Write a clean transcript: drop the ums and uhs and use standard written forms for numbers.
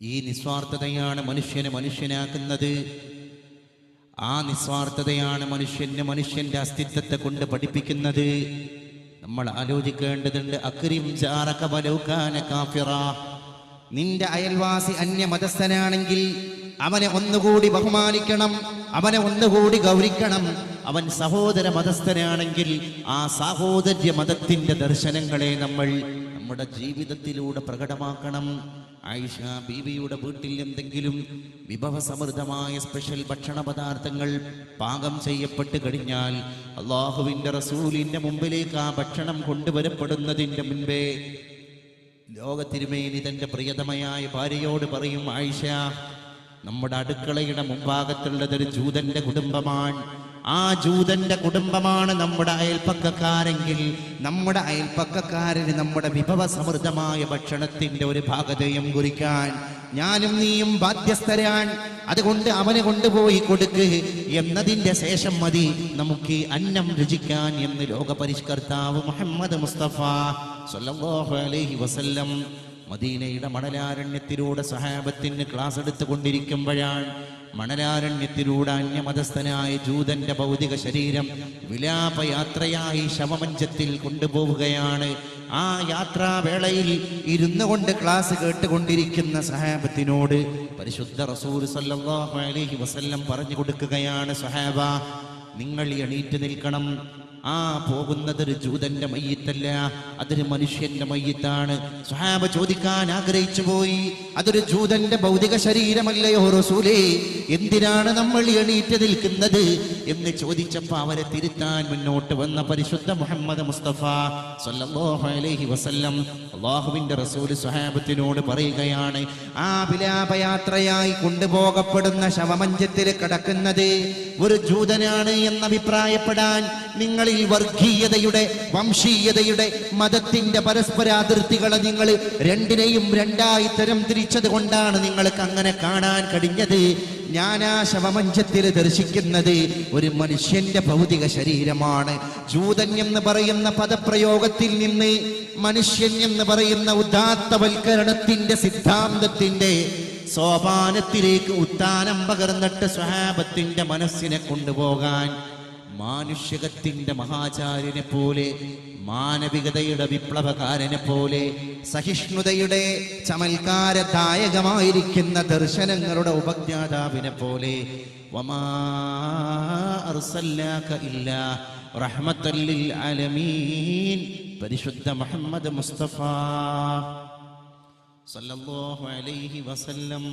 ഈ നിസ്വാർത്ഥതയാണ് മനുഷ്യനെ മനുഷ്യനാക്കുന്നത്. ആ നിസ്വാർത്ഥതയാണ് മനുഷ്യന്റെ അസ്തിത്വത്തെ കൊണ്ട് പഠിപ്പിക്കുന്നത്. നമ്മൾ ആലോചിക്കേണ്ടതുണ്ട്. അക്രിം ജാറക വലൗ കാന കാഫിറ. നിന്റെ അയൽവാസി അന്യമതസ്ഥനാണെങ്കിൽ അവനെ ഒന്നുകൂടി ബഹുമാനിക്കണം, അവനെ ഒന്നുകൂടി ഗൗരിക്കണം. അവൻ സഹോദര മതസ്ഥനാണെങ്കിൽ ആ സഹോദര്യ മതത്തിന്റെ ദർശനങ്ങളെ നമ്മൾ നമ്മുടെ ജീവിതത്തിലൂടെ പ്രകടമാക്കണം. ആയിഷ ബീവിയുടെ വീട്ടിൽ എന്തെങ്കിലും വിഭവസമൃദ്ധമായ സ്പെഷ്യൽ ഭക്ഷണ പദാർത്ഥങ്ങൾ പാകം ചെയ്യപ്പെട്ട് കഴിഞ്ഞാൽ അള്ളാഹുവിൻ്റെ റസൂലിൻ്റെ മുമ്പിലേക്ക് ആ ഭക്ഷണം കൊണ്ടുവരപ്പെടുന്നതിൻ്റെ മുൻപേ ലോകത്തിരുമേനി തൻ്റെ പ്രിയതമയായ ഭാര്യയോട് പറയും, ആയിഷ, നമ്മുടെ അടുക്കളയുടെ മുൻഭാഗത്തുള്ളതൊരു ജൂതന്റെ കുടുംബമാണ്. ആ ജൂതന്റെ കുടുംബമാണ് നമ്മുടെ അയൽപ്പക്കക്കാരെങ്കിൽ നമ്മുടെ അയൽപ്പക്കക്കാരന് നമ്മുടെ വിഭവസമൃദ്ധമായ ഭക്ഷണത്തിന്റെ ഒരു ഭാഗതയും കുറിക്കാൻ ഞാനും നീയും ബാധ്യസ്ഥരാൻ. അതുകൊണ്ട് അവനെ കൊണ്ടുപോയി കൊടുക്ക് എന്നതിൻ്റെ ശേഷം മതി നമുക്ക് അന്നം രുചിക്കാൻ എന്ന് ലോകപരിഷ്കർത്താവ് മുഹമ്മദ് മുസ്തഫ സ്വല്ലല്ലാഹു അലൈഹി വസല്ലം മദീനയുടെ മണലാരണ്യത്തിലൂടെ സഹാബത്തിന് ക്ലാസ് എടുത്തുകൊണ്ടിരിക്കുമ്പോഴാണ് മണലാരണ്യത്തിലൂടെ അന്യമതസ്ഥനായ ജൂതന്റെ ഭൗതിക ശരീരം വിലാപയാത്രയായി ശവമഞ്ചത്തിൽ കൊണ്ടുപോവുകയാണ്. ആ യാത്രാവേളയിൽ ഇരുന്നു കൊണ്ട് ക്ലാസ് കേട്ടുകൊണ്ടിരിക്കുന്ന സഹാബത്തിനോട് പരിശുദ്ധ റസൂൽ സല്ലല്ലാഹു അലൈഹി വസല്ലം പറഞ്ഞു കൊടുക്കുകയാണ്, സഹാബ, നിങ്ങൾ എണീറ്റ് നിൽക്കണം. ആ പോകുന്നതൊരു ജൂതന്റെ മയ്യിത്തല്ല, അതൊരു മനുഷ്യന്റെ മയ്യിത്താണ്. സ്വഹാബ ചോദിക്കാൻ ആഗ്രഹിച്ചു പോയി, അതൊരു ജൂതന്റെ ഭൗതിക ശരീരമല്ലയോ റസൂലേ, എന്തിനാണ് നമ്മൾ എണീറ്റ് നിൽക്കുന്നത് എന്ന് ചോദിച്ചപ്പോൾ അവരെ തിരുത്താൻ മുന്നോട്ട് വന്ന പരിശുദ്ധ മുഹമ്മദ് മുസ്തഫ സ്വല്ലല്ലാഹു അലൈഹി വസല്ലം അല്ലാഹുവിന്റെ റസൂൽ സ്വഹാബത്തിനോട് പറയുകയാണ്, ആ വിലാപയാത്രയായി കൊണ്ടുപോകപ്പെടുന്ന ശവമഞ്ചത്തിൽ കിടക്കുന്നത് ഒരു ജൂതനാണ് എന്നഭിപ്രായപ്പെടാൻ നിങ്ങളിൽ വർഗീയതയുടെ, വംശീയതയുടെ, മതത്തിന്റെ പരസ്പര അതിർത്തികളെ നിങ്ങൾ രണ്ടിനെയും രണ്ടായി തരം തിരിച്ചത് കൊണ്ടാണ് നിങ്ങൾക്ക് അങ്ങനെ കാണാൻ കഴിഞ്ഞത്. ഞാൻ ആ ശവമഞ്ചത്തിൽ ദർശിക്കുന്നത് ഒരു മനുഷ്യന്റെ ഭൗതിക ശരീരമാണ്. ജൂതൻ എന്ന് പറയുന്ന പദപ്രയോഗത്തിൽ നിന്ന് മനുഷ്യൻ എന്ന് പറയുന്ന ഉദാത്തവൽക്കരണത്തിന്റെ സിദ്ധാന്തത്തിന്റെ സോപാനത്തിലേക്ക് ഉത്താനം പകർന്നിട്ട് സ്വഹാബത്തിന്റെ മനസ്സിനെ കൊണ്ടുപോകാൻ മാനുഷികത്തിന്റെ മഹാചാര്യനെ പോലെ, മാനവികതയുടെ വിപ്ലവകാരനെ പോലെ, സഹിഷ്ണുതയുടെ ചമൽക്കാരദായകമായിരിക്കുന്ന ദർശനങ്ങളുടെ ഉപജ്ഞാതാവിനെ പോലെ, വമാ അർസൽനാക ഇല്ലാ റഹ്മത്തൽ ലിൽ ആലമീൻ പരിശുദ്ധ മുഹമ്മദ് മുസ്തഫ സല്ലല്ലാഹു അലൈഹി വസല്ലം